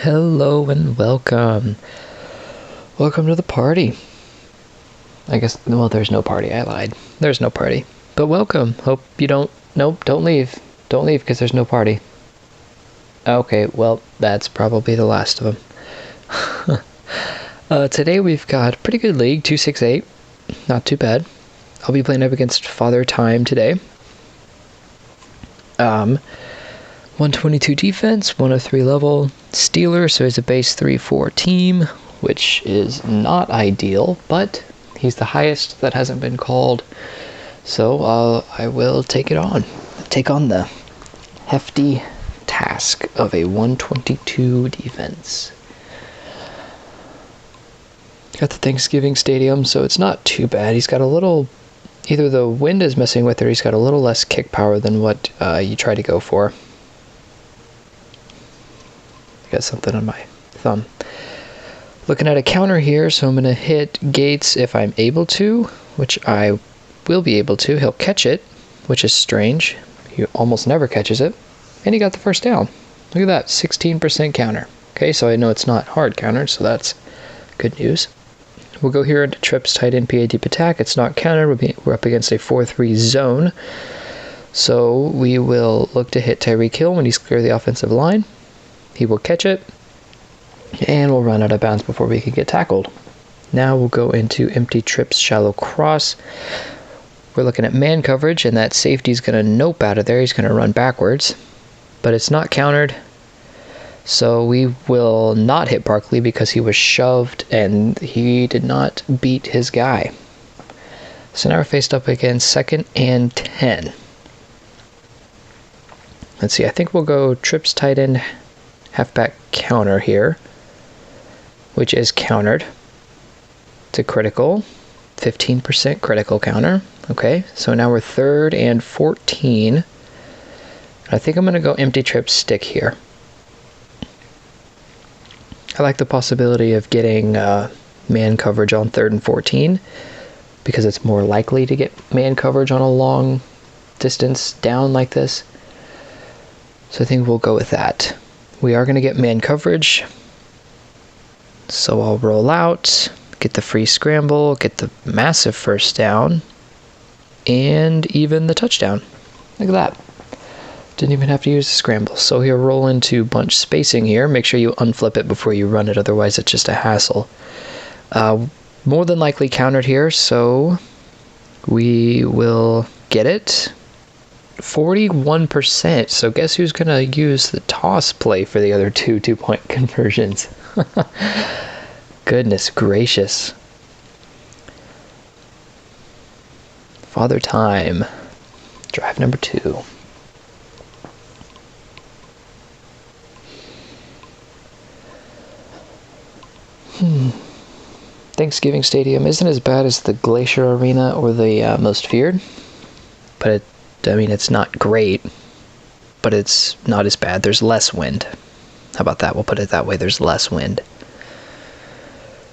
Hello and welcome. Welcome to the party. I guess, well, there's no party. I lied. There's no party. But welcome. Hope you don't leave. Don't leave because there's no party. Okay, well, that's probably the last of them. Today we've got a pretty good league, 268. Not too bad. I'll be playing up against Father Time today. 122 defense, 103 level, Steeler, so he's a base 3-4 team, which is not ideal, but he's the highest that hasn't been called, so I will take on the hefty task of a 122 defense. Got the Thanksgiving Stadium, so it's not too bad. He's got a little, either the wind is messing with it, or he's got a little less kick power than what you try to go for. Got something on my thumb. Looking at a counter here, so I'm going to hit Gates if I'm able to, which I will be able to. He'll catch it, which is strange. He almost never catches it. And he got the first down. Look at that, 16% counter. Okay, so I know it's not hard counter, so that's good news. We'll go here into trips, tight end, PA deep attack. It's not countered. We're up against a 4-3 zone. So we will look to hit Tyreek Hill when he's clear the offensive line. He will catch it, and we'll run out of bounds before we can get tackled. Now we'll go into empty trips, shallow cross. We're looking at man coverage, and that safety's going to nope out of there. He's going to run backwards, but it's not countered. So we will not hit Barkley because he was shoved, and he did not beat his guy. So now we're faced up against 2nd and 10. Let's see, I think we'll go trips, tight end, halfback counter here, which is countered. It's a critical, 15% critical counter. Okay, so now we're 3rd and 14. I think I'm going to go empty trip stick here. I like the possibility of getting man coverage on 3rd and 14 because it's more likely to get man coverage on a long distance down like this. So I think we'll go with that. We are going to get man coverage, so I'll roll out, get the free scramble, get the massive first down, and even the touchdown. Look at that. Didn't even have to use the scramble. So he'll roll into bunch spacing here. Make sure you unflip it before you run it, otherwise it's just a hassle. More than likely countered here, so we will get it. 41%, so guess who's going to use the toss play for the other two-point conversions? Goodness gracious. Father Time. Drive number 2. Thanksgiving Stadium isn't as bad as the Glacier Arena or the Most Feared, but it's not great, but it's not as bad. There's less wind. How about that? We'll put it that way. There's less wind.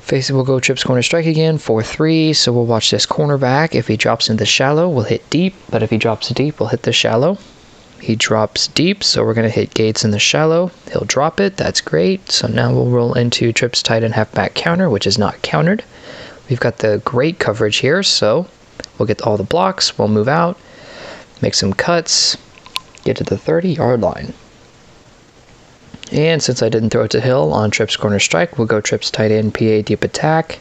Facing, we'll go trips corner strike again, 4-3. So we'll watch this cornerback. If he drops in the shallow, we'll hit deep. But if he drops deep, we'll hit the shallow. He drops deep, so we're going to hit Gates in the shallow. He'll drop it. That's great. So now we'll roll into trips tight end halfback counter, which is not countered. We've got the great coverage here, so we'll get all the blocks. We'll move out. Make some cuts, get to the 30-yard line. And since I didn't throw it to Hill on trips corner strike, we'll go trips tight end PA deep attack.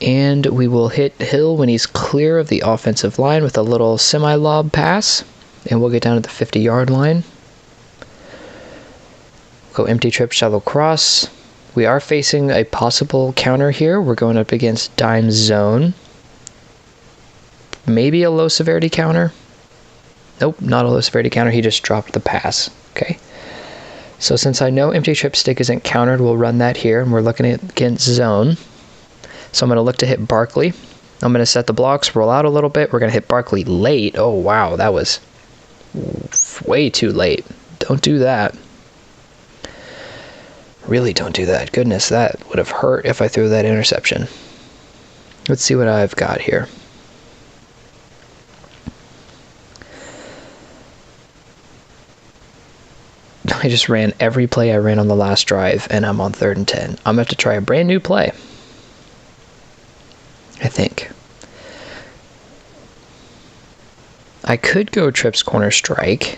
And we will hit Hill when he's clear of the offensive line with a little semi-lob pass. And we'll get down to the 50-yard line. Go empty trip shallow cross. We are facing a possible counter here. We're going up against dime zone. Maybe a low severity counter. Nope, not a low severity counter. He just dropped the pass. Okay. So since I know empty trip stick isn't countered, we'll run that here. And we're looking at against zone. So I'm going to look to hit Barkley. I'm going to set the blocks, roll out a little bit. We're going to hit Barkley late. Oh, wow. That was way too late. Don't do that. Really don't do that. Goodness, that would have hurt if I threw that interception. Let's see what I've got here. I just ran every play I ran on the last drive, and I'm on 3rd and 10. I'm going to have to try a brand new play, I think. I could go trips corner strike,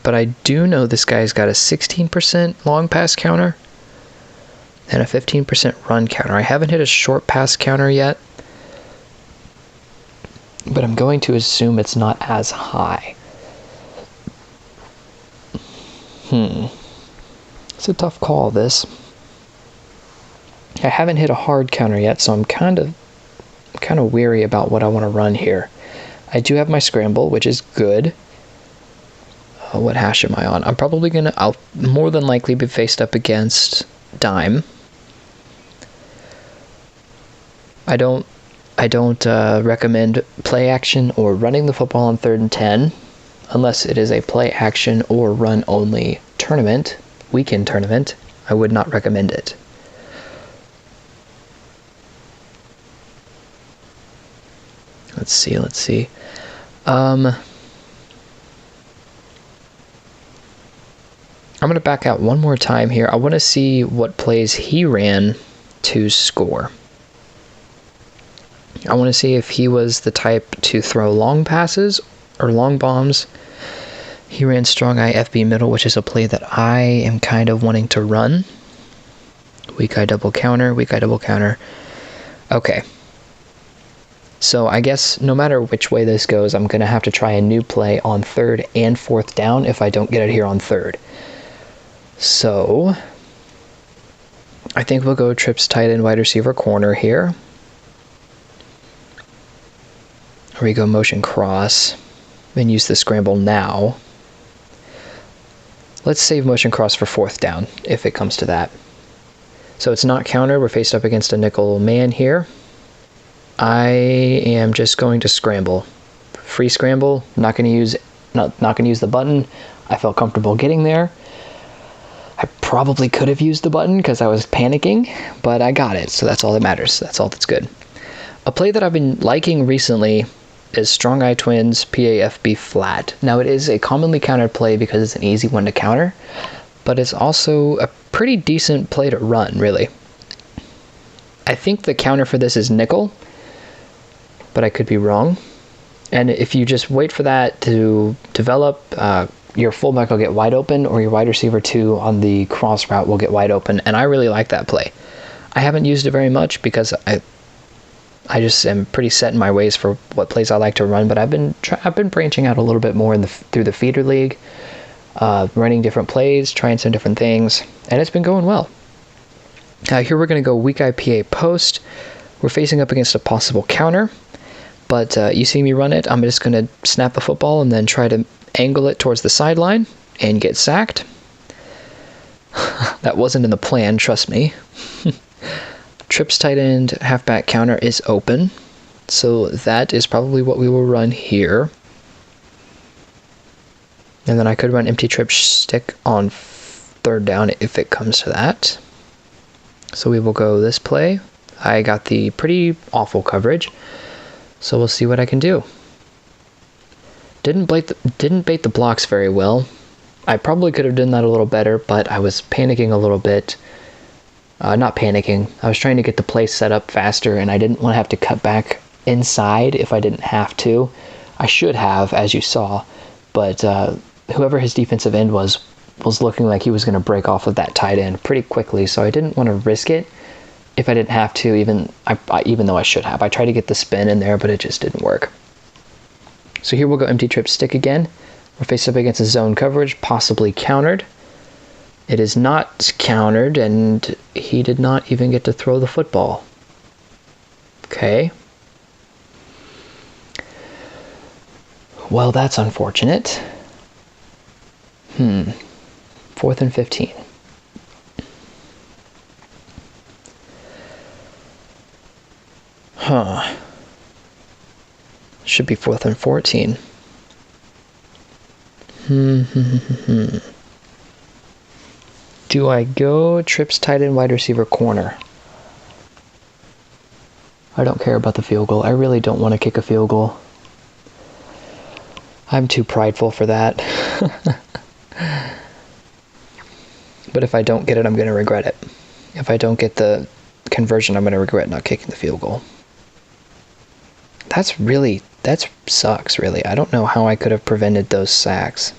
but I do know this guy's got a 16% long pass counter and a 15% run counter. I haven't hit a short pass counter yet, but I'm going to assume it's not as high. It's a tough call, this. I haven't hit a hard counter yet, so I'm kind of weary about what I want to run here. I do have my scramble, which is good. What hash am I on? I'm probably I'll more than likely be faced up against dime. I don't recommend play action or running the football on 3rd and 10 unless it is a play action or run only tournament, weekend tournament. I would not recommend it. Let's see. I'm going to back out one more time here. I want to see what plays he ran to score. I want to see if he was the type to throw long passes or long bombs. He ran strong eye FB middle, which is a play that I am kind of wanting to run. Weak eye double counter, weak eye double counter. Okay. So I guess no matter which way this goes, I'm going to have to try a new play on 3rd and 4th down if I don't get it here on 3rd. So I think we'll go trips tight end wide receiver corner here. Or we go motion cross and use the scramble now. Let's save motion cross for 4th down if it comes to that. So it's not counter. We're faced up against a nickel man here. I am just going to scramble. Free scramble. Not going to use the button. I felt comfortable getting there. I probably could have used the button because I was panicking, but I got it, so that's all that matters. That's all that's good. A play that I've been liking recently is strong eye twins PAFB flat. Now it is a commonly countered play because it's an easy one to counter, but it's also a pretty decent play to run, really. I think the counter for this is nickel, but I could be wrong. And if you just wait for that to develop, your fullback will get wide open, or your wide receiver 2 on the cross route will get wide open, and I really like that play. I haven't used it very much because I just am pretty set in my ways for what plays I like to run, but I've been branching out a little bit more through the feeder league, running different plays, trying some different things, and it's been going well. Here we're going to go weak eye PA post. We're facing up against a possible counter, but you see me run it. I'm just going to snap the football and then try to angle it towards the sideline and get sacked. That wasn't in the plan, trust me. Trips tight end halfback counter is open, so that is probably what we will run here. And then I could run empty trip stick on 3rd down if it comes to that. So we will go this play. I got the pretty awful coverage, so we'll see what I can do. Didn't bait the blocks very well. I probably could have done that a little better, but I was panicking a little bit. Not panicking. I was trying to get the play set up faster, and I didn't want to have to cut back inside if I didn't have to. I should have, as you saw, but whoever his defensive end was looking like he was going to break off of that tight end pretty quickly, so I didn't want to risk it if I didn't have to, even though I should have. I tried to get the spin in there, but it just didn't work. So here we'll go empty trip stick again. We're faced up against a zone coverage, possibly countered. It is not countered, and he did not even get to throw the football. Okay. Well, that's unfortunate. 4th and 15. Should be 4th and 14. Do I go trips tight end wide receiver corner? I don't care about the field goal. I really don't want to kick a field goal. I'm too prideful for that. But if I don't get it, I'm going to regret it. If I don't get the conversion, I'm going to regret not kicking the field goal. That sucks, really. I don't know how I could have prevented those sacks.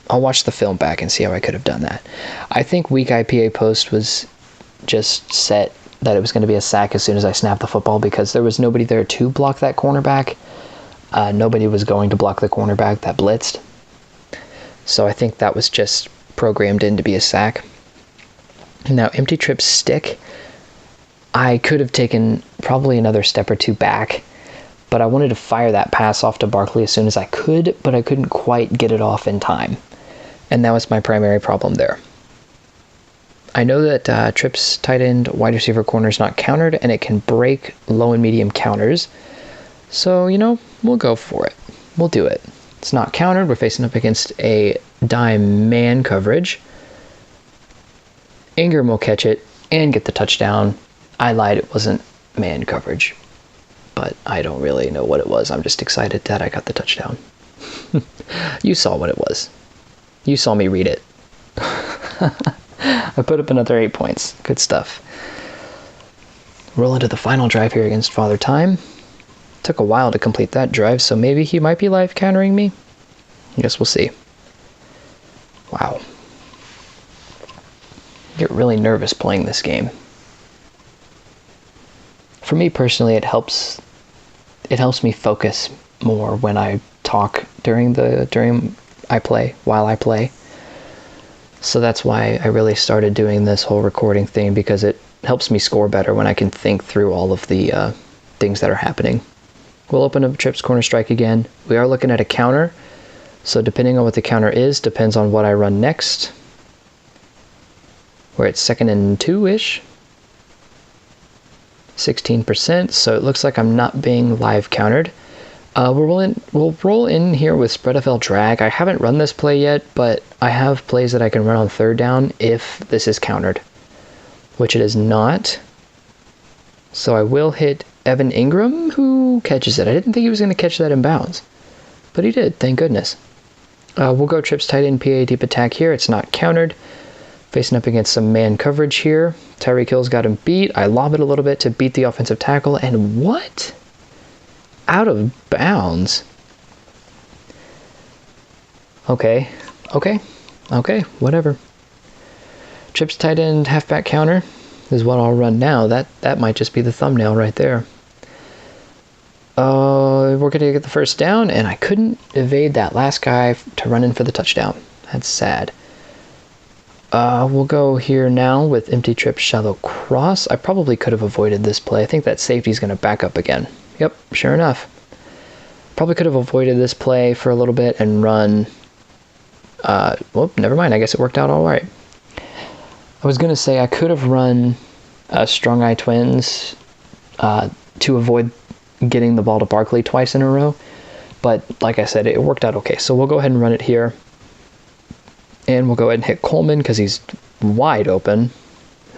I'll watch the film back and see how I could have done that. I think weak IPA post was just set that it was going to be a sack as soon as I snapped the football because there was nobody there to block that cornerback. Nobody was going to block the cornerback that blitzed. So I think that was just programmed in to be a sack. Now, empty trip stick, I could have taken probably another step or two back, but I wanted to fire that pass off to Barkley as soon as I could, but I couldn't quite get it off in time. And that was my primary problem there. I know that trips, tight end, wide receiver, corner is not countered, and it can break low and medium counters. So, we'll go for it. We'll do it. It's not countered. We're facing up against a dime man coverage. Ingram will catch it and get the touchdown. I lied. It wasn't man coverage, but I don't really know what it was. I'm just excited that I got the touchdown. You saw what it was. You saw me read it. I put up another 8 points. Good stuff. Roll into the final drive here against Father Time. Took a while to complete that drive, so maybe he might be live countering me. I guess we'll see. Wow. I get really nervous playing this game. For me personally, it helps me focus more when I talk while I play. So that's why I really started doing this whole recording thing, because it helps me score better when I can think through all of the things that are happening. We'll open up trips corner strike again. We are looking at a counter, so depending on what the counter is, depends on what I run next. We're at 2nd and 2-ish. 16%, so it looks like I'm not being live countered. We'll roll in here with spread FL drag. I haven't run this play yet, but I have plays that I can run on 3rd down if this is countered, which it is not. So I will hit Evan Ingram, who catches it. I didn't think he was going to catch that in bounds, but he did, thank goodness. We'll go trips tight end PA deep attack here. It's not countered. Facing up against some man coverage here. Tyreek Hill's got him beat. I lob it a little bit to beat the offensive tackle, and what? Out of bounds. Okay, whatever. Trips tight end halfback counter is what I'll run now. That might just be the thumbnail right there. We're going to get the first down, and I couldn't evade that last guy to run in for the touchdown. That's sad. We'll go here now with empty trip shallow cross. I probably could have avoided this play. I think that safety's going to back up again. Yep, sure enough. Probably could have avoided this play for a little bit and run... never mind. I guess it worked out all right. I was going to say I could have run strong eye twins to avoid getting the ball to Barkley twice in a row. But like I said, it worked out okay. So we'll go ahead and run it here. And we'll go ahead and hit Coleman because he's wide open.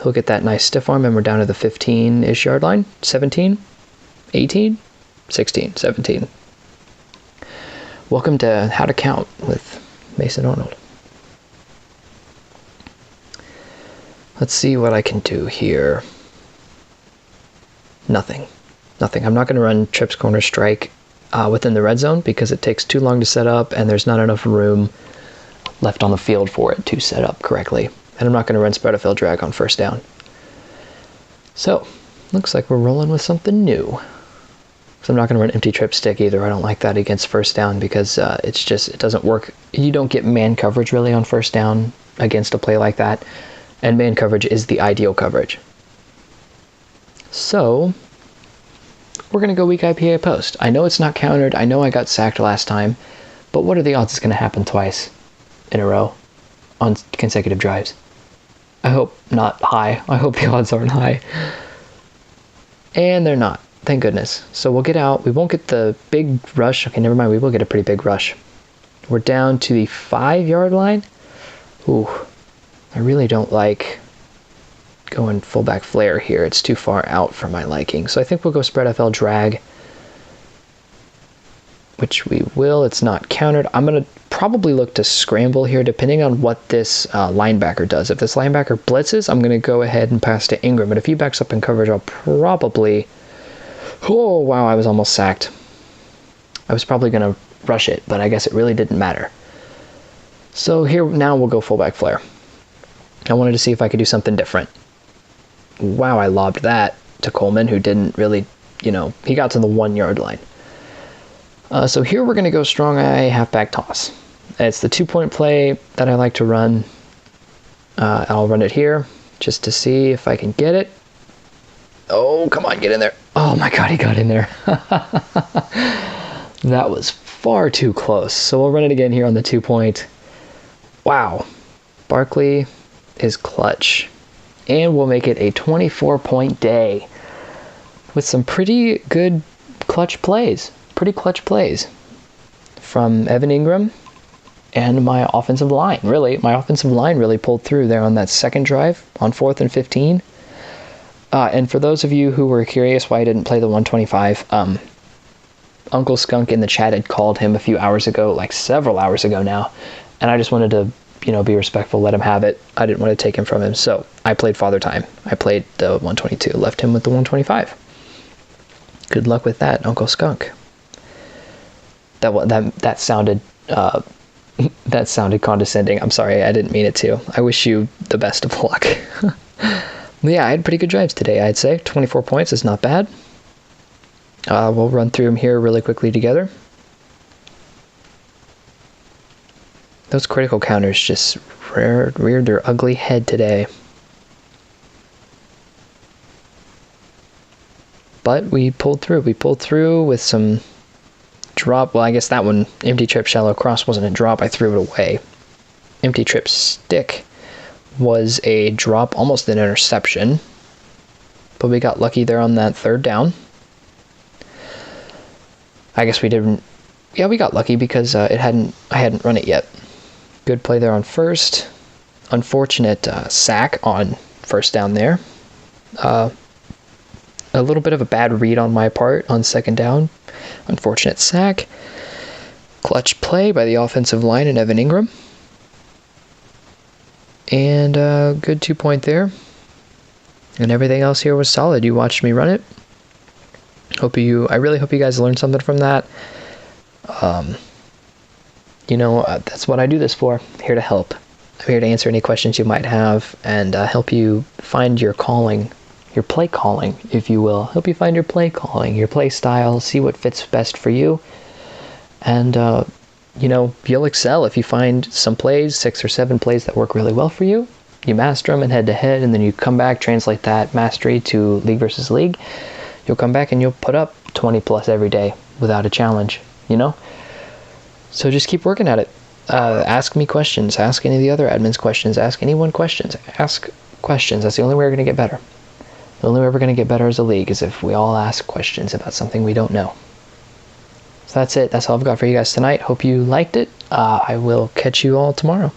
He'll get that nice stiff arm, and we're down to the 15-ish yard line. 17? 18? 16, 17. Welcome to How to Count with Mason Arnold. Let's see what I can do here. Nothing. I'm not going to run trips corner strike within the red zone because it takes too long to set up and there's not enough room left on the field for it to set up correctly. And I'm not going to run spread FL drag on 1st down. So, looks like we're rolling with something new. So I'm not going to run empty trip stick either. I don't like that against 1st down because it doesn't work. You don't get man coverage really on 1st down against a play like that. And man coverage is the ideal coverage. So, we're going to go weak IPA post. I know it's not countered. I know I got sacked last time. But what are the odds it's going to happen twice in a row on consecutive drives? I hope not high. I hope the odds aren't high. And they're not. Thank goodness. So we'll get out. We won't get the big rush. Okay, never mind. We will get a pretty big rush. We're down to the 5-yard line. Ooh, I really don't like going fullback flare here. It's too far out for my liking. So I think we'll go spread FL drag, which we will. It's not countered. I'm going to probably look to scramble here depending on what this linebacker does. If this linebacker blitzes, I'm going to go ahead and pass to Ingram. But if he backs up in coverage, I'll probably... Oh, wow, I was almost sacked. I was probably going to rush it, but I guess it really didn't matter. So here, now we'll go fullback flare. I wanted to see if I could do something different. Wow, I lobbed that to Coleman, who didn't really, he got to the 1 yard line. So here we're going to go strong eye halfback toss. It's the 2-point play that I like to run. I'll run it here just to see if I can get it. Oh, come on, get in there. Oh my God, he got in there. That was far too close. So we'll run it again here on the 2-point. Wow. Barkley is clutch. And we'll make it a 24-point day with some pretty good clutch plays. Pretty clutch plays from Evan Ingram and my offensive line. Really, my offensive line really pulled through there on that second drive on 4th and 15. And for those of you who were curious why I didn't play the 125, Uncle Skunk in the chat had called him a few hours ago, like several hours ago now, and I just wanted to, be respectful, let him have it. I didn't want to take him from him, so I played Father Time. I played the 122, left him with the 125. Good luck with that, Uncle Skunk. That sounded that sounded condescending. I'm sorry, I didn't mean it to. I wish you the best of luck. Yeah, I had pretty good drives today, I'd say. 24 points is not bad. We'll run through them here really quickly together. Those critical counters just reared their ugly head today. But we pulled through. We pulled through with some drop. Well, I guess that one, empty trip shallow cross, wasn't a drop. I threw it away. Empty trip stick was a drop, almost an interception. But we got lucky there on that 3rd down. I guess we didn't. Yeah, we got lucky because I hadn't run it yet. Good play there on 1st. Unfortunate sack on 1st down there. A little bit of a bad read on my part on 2nd down. Unfortunate sack. Clutch play by the offensive line and Evan Ingram. And good 2-point there. And everything else here was solid. You watched me run it. I really hope you guys learned something from that. That's what I do this for. I'm here to help. I'm here to answer any questions you might have and help you find your calling, your play calling, if you will. Help you find your play calling, your play style, see what fits best for you. And, you'll excel if you find some plays, 6 or 7 plays that work really well for you. You master them in head-to-head, and then you come back, translate that mastery to league versus league. You'll come back and you'll put up 20 plus every day without a challenge, So just keep working at it. Ask me questions. Ask any of the other admins questions. Ask anyone questions. Ask questions. That's the only way we're going to get better. The only way we're going to get better as a league is if we all ask questions about something we don't know. So that's it. That's all I've got for you guys tonight. Hope you liked it. I will catch you all tomorrow.